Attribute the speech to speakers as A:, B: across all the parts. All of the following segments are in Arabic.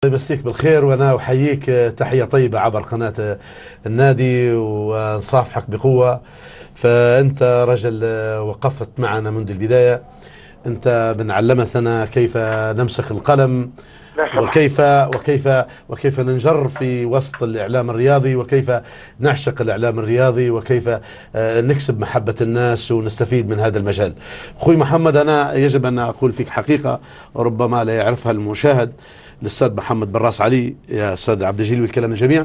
A: يمسيك بالخير، وانا احييك تحيه طيبه عبر قناه النادي ونصافحك بقوه. فانت رجل وقفت معنا منذ البدايه، انت من علمتنا كيف نمسك القلم، وكيف وكيف ننجر في وسط الإعلام الرياضي، وكيف نعشق الإعلام الرياضي، وكيف نكسب محبة الناس ونستفيد من هذا المجال. أخوي محمد، أنا يجب أن أقول فيك حقيقة ربما لا يعرفها المشاهد. الأستاذ محمد بن راس علي، يا أستاذ عبد الجليل والكلام الجميع،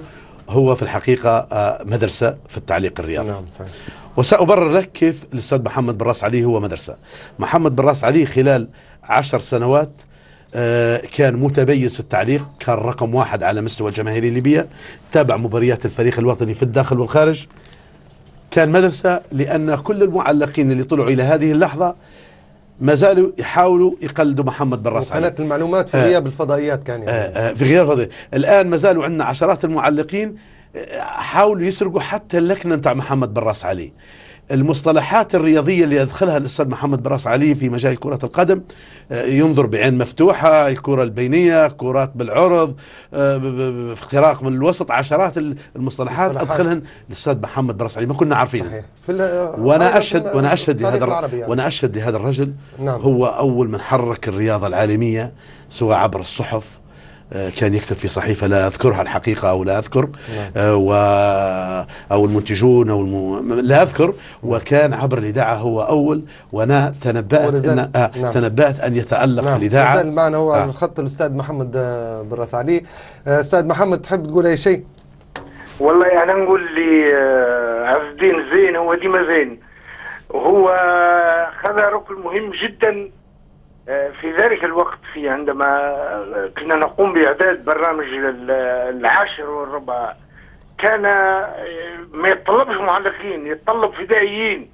A: هو في الحقيقة مدرسة في التعليق الرياضي.
B: نعم صحيح.
A: وسأبرر لك كيف الأستاذ محمد بن راس علي هو مدرسة. محمد بن راس علي خلال 10 سنوات كان متميز في التعليق، كان رقم 1 على مستوى الجماهير الليبية، تابع مباريات الفريق الوطني في الداخل والخارج، كان مدرسة. لأن كل المعلقين اللي طلعوا إلى هذه اللحظة ما زالوا يحاولوا يقلدوا محمد بن راس علي.
B: قناة المعلومات في غياب الفضائيات كان يعني.
A: في غياب الفضائيات. الآن ما زالوا عندنا عشرات المعلقين حاولوا يسرقوا حتى اللكنة نتاع محمد بن راس علي. المصطلحات الرياضية اللي أدخلها الأستاذ محمد بن راس علي في مجال كرة القدم، ينظر بعين مفتوحة، الكرة البينية، كرات بالعرض، اختراق من الوسط، عشرات المصطلحات أدخلهن الأستاذ محمد بن راس علي ما كنا عارفينها. وأنا أشهد لهذا الرجل. نعم. هو أول من حرك الرياضة العالمية، سواء عبر الصحف، كان يكتب في صحيفة لا أذكرها الحقيقة أو لا أذكر، أو المنتجون لا أذكر، وكان عبر الإذاعة هو أول. وأنا تنبأت أن يتألق في الإذاعة.
B: معنا هو على الخط الأستاذ محمد بن راس علي. أستاذ محمد، تحب تقول أي شيء؟
C: والله أنا نقول لي عز الدين زين، هو ديما زين، وهو خذ ركن مهم جدا في ذلك الوقت، في عندما كنا نقوم بإعداد برنامج العاشر والربع، كان ما يتطلبش معلقين، يتطلب فدائيين،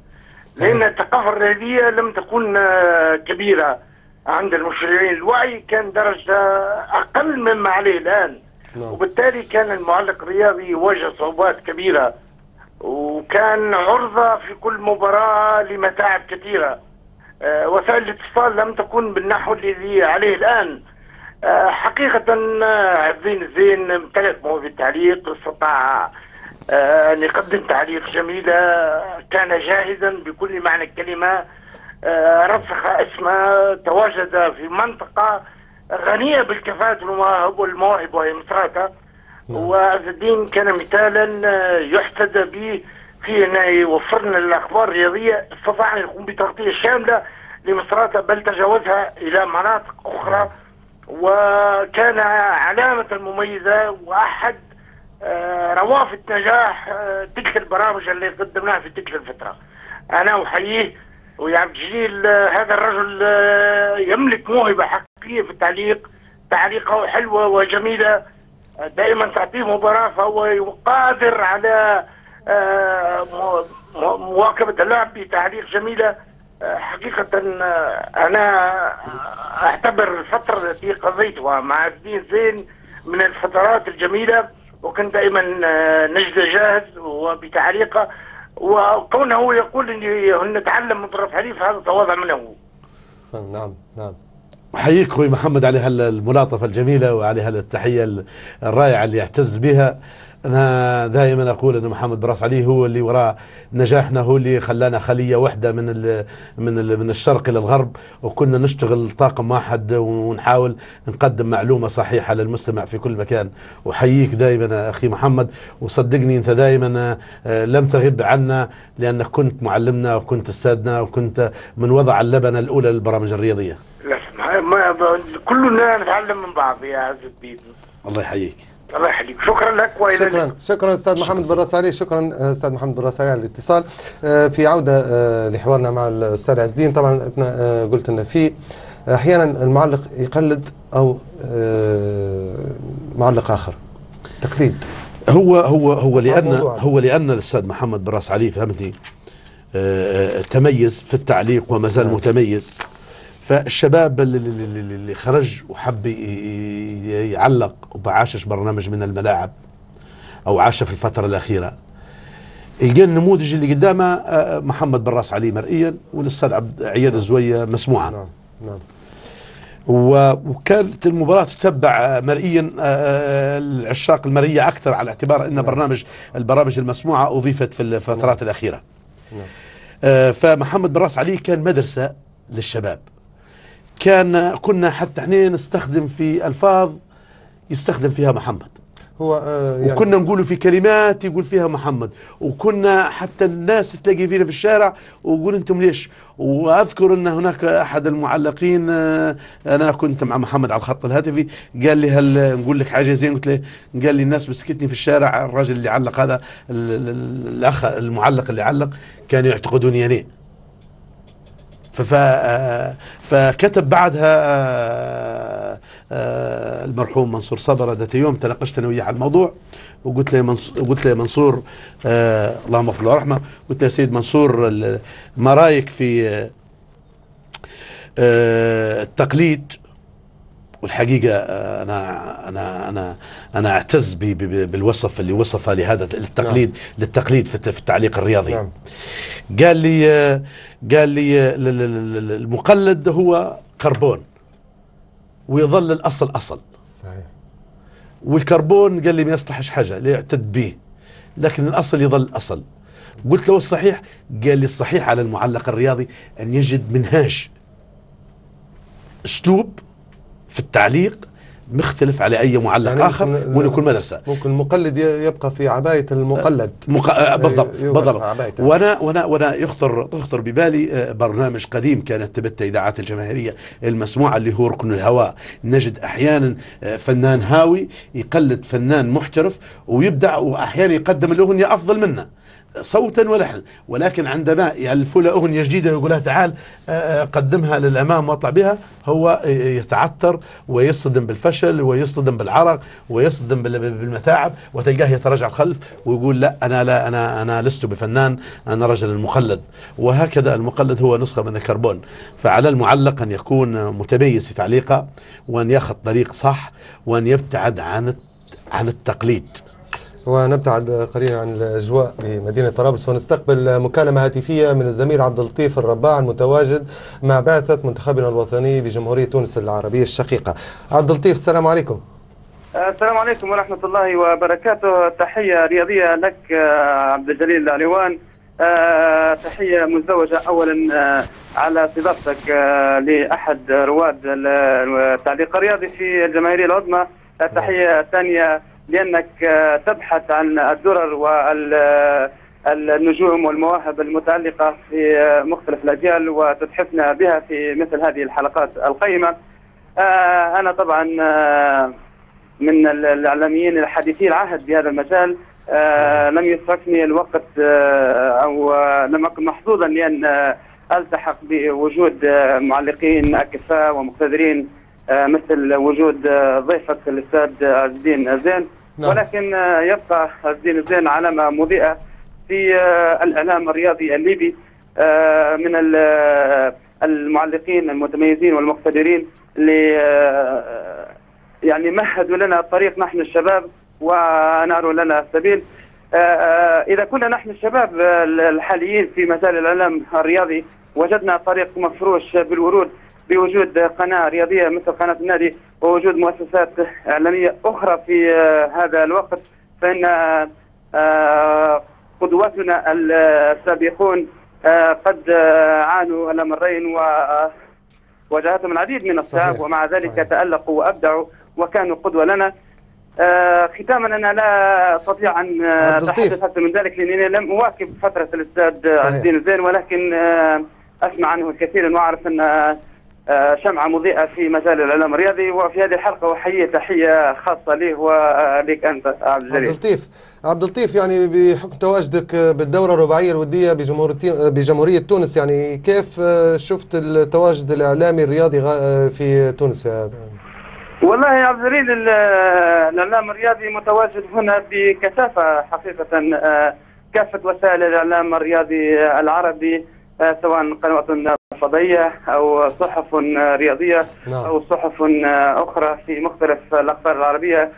C: لأن الثقافة الرياضية لم تكن كبيرة عند المشرعين. الوعي كان درجة أقل مما عليه الآن، وبالتالي كان المعلق الرياضي يواجه صعوبات كبيرة، وكان عرضة في كل مباراة لمتاعب كثيرة. وسائل الاتصال لم تكن بالنحو الذي عليه الآن. حقيقة عزين الزين امتلك موهبة التعليق، استطاع أن يقدم تعليق جميلة، كان جاهزا بكل معنى الكلمة، رسخ اسمه، تواجد في منطقة غنية بالكفاءات والمواهب وهي مصراتة. وعز الدين كان مثالا يحتذى به في أنه يوفر لنا الأخبار الرياضية، استطاع أن يقوم بتغطية شاملة لمصراتة، بل تجاوزها إلى مناطق أخرى، وكان علامة مميزة وأحد روافد نجاح تلك البرامج اللي قدمناها في تلك الفترة. أنا أحييه، ويا عبد الجليل هذا الرجل يملك موهبة حقيقية في التعليق، تعليقه حلوة وجميلة، دائما تعطيه مباراة فهو قادر على مواكبة اللعب بتعليق جميلة. حقيقة أنا أعتبر الفترة التي قضيتها مع الدين زين من الفترات الجميلة، وكان دائما نجد جاهز وبتعليقه، وكونه يقول أني نتعلم من طرف حليف، هذا تواضع منه.
B: نعم نعم.
A: أحييك أخوي محمد على هالملاطفة الجميلة وعلى هالتحية الرائعة اللي يعتز بها. أنا دائما أقول أن محمد بن راس علي هو اللي وراء نجاحنا، هو اللي خلانا خلية واحدة من الشرق إلى الغرب، وكنا نشتغل طاقم واحد ونحاول نقدم معلومة صحيحة للمستمع في كل مكان. وحييك دائما أخي محمد، وصدقني أنت دائما لم تغب عنا، لأنك كنت معلمنا وكنت أستاذنا وكنت من وضع اللبنة الأولى للبرامج الرياضية.
C: كلنا نتعلم من بعض يا عز الدين.
A: الله يحييك.
C: الله يحييك، شكرا لك.
B: شكرا استاذ محمد بن راس علي، شكرا استاذ محمد بن راس علي على الاتصال. في عوده لحوارنا مع الاستاذ عز الدين، طبعا قلت ان في احيانا المعلق يقلد او معلق اخر، تقليد.
A: هو لان الاستاذ محمد بن راس علي فهمتني تميز في التعليق وما زال متميز. فالشباب اللي خرج وحب يعلق وبعاشش برنامج من الملاعب او عاش في الفترة الأخيرة، يلقى النموذج اللي قدامه محمد بن راس علي مرئيا، والاستاذ عياد الزوية مسموعا.
B: نعم.
A: وكانت المباراة تتبع مرئيا، العشاق المرئية أكثر، على اعتبار أن البرامج المسموعة أضيفت في الفترات الأخيرة. فمحمد بن راس علي كان مدرسة للشباب. كنا حتى احنا نستخدم في ألفاظ يستخدم فيها محمد،
B: هو يعني
A: وكنا نقول في كلمات يقول فيها محمد، وكنا حتى الناس تلاقي فينا في الشارع ويقول انتم ليش. واذكر ان هناك احد المعلقين، انا كنت مع محمد على الخط الهاتفي، قال لي هل نقول لك حاجه زين؟ قلت له، قال لي الناس مسكتني في الشارع، الراجل اللي علق هذا الاخ المعلق اللي علق كانوا يعتقدوني انا. فكتب بعدها المرحوم منصور صبرا ذات يوم، تناقشت انا وياه على الموضوع، وقلت له منصور اللهم اغفر له ورحمه، قلت له يا سيد منصور، ما رايك في التقليد؟ والحقيقه انا اعتز بالوصف اللي وصفه لهذا التقليد. نعم. للتقليد في التعليق الرياضي. نعم. قال لي المقلد هو كربون ويظل الاصل اصل. صحيح. والكربون قال لي ما يصلحش حاجه لا يعتد به، لكن الاصل يظل اصل. قلت له الصحيح؟ قال لي الصحيح على المعلق الرياضي ان يجد منهاج، اسلوب في التعليق مختلف على اي معلق يعني اخر، من كل مدرسه.
B: ممكن المقلد يبقى في عبايه المقلد.
A: بالضبط. وانا يخطر ببالي برنامج قديم كانت تبث اذاعات الجماهيريه المسموعه اللي هو ركن الهواء. نجد احيانا فنان هاوي يقلد فنان محترف ويبدع، واحيانا يقدم الاغنيه افضل منه صوتا ولحنا، ولكن عندما يألفوا له أغنية جديدة ويقول لها تعال قدمها للأمام واطلع بها، هو يتعثر ويصطدم بالفشل ويصطدم بالعرق ويصطدم بالمتاعب، وتلقاه يتراجع الخلف ويقول لا أنا لست بفنان، أنا رجل مقلد. وهكذا المقلد هو نسخة من الكربون. فعلى المعلق أن يكون متميز في تعليقه، وأن ياخذ طريق صح، وأن يبتعد عن التقليد.
B: ونبتعد قليلا عن الأجواء بمدينة طرابلس، ونستقبل مكالمة هاتفية من الزميل عبد اللطيف الرباع المتواجد مع بعثة منتخبنا الوطني بجمهورية تونس العربية الشقيقة. عبد اللطيف، السلام عليكم.
D: السلام عليكم ورحمة الله وبركاته. تحية رياضية لك عبد الجليل العلوان، تحية مزدوجة أولا على استضافتك لأحد رواد التعليق الرياضي في الجماهيرية العظمى. التحية الثانية لأنك تبحث عن الدرر والنجوم والمواهب المتعلقة في مختلف الأجيال وتتحفنا بها في مثل هذه الحلقات القيمة. أنا طبعا من الإعلاميين الحديثي العهد بهذا المجال. لم يسعفني الوقت أو لم أكن محظوظا لأن ألتحق بوجود معلقين أكفاء ومقتدرين مثل وجود ضيفة الأستاذ عز الدين زين. نعم. ولكن يبقى عز الدين زين علامة مضيئة في الإعلام الرياضي الليبي، من المعلقين المتميزين والمقتدرين اللي يعني مهدوا لنا الطريق نحن الشباب وناروا لنا السبيل. إذا كنا نحن الشباب الحاليين في مجال الإعلام الرياضي وجدنا طريق مفروش بالورود بوجود قناة رياضية مثل قناة النادي ووجود مؤسسات إعلامية أخرى في هذا الوقت، فإن قدوتنا السابقون قد عانوا الأمرين وواجهتهم العديد من الصعاب، ومع ذلك تألقوا وأبدعوا وكانوا قدوة لنا. ختاما أنا لا أستطيع أن أتحدث أكثر من ذلك لأنني لم أواكب فترة الأستاذ عز الدين زين، ولكن أسمع عنه كثيرا وأعرف أن شمعة مضيئة في مجال الإعلام الرياضي. وفي هذه الحلقة أحيي تحية خاصة له ولك أنت عبد الجليل.
B: عبد اللطيف، يعني بحكم تواجدك بالدورة الرباعية الودية بجمهورية تونس، يعني كيف شفت التواجد الإعلامي الرياضي في تونس في هذا؟
D: والله يا عبد الجليل، الإعلام الرياضي متواجد هنا بكثافة حقيقة. كافة وسائل الإعلام الرياضي العربي، سواء قنوات فضائية أو صحف رياضية أو صحف أخرى في مختلف الأقطار العربية،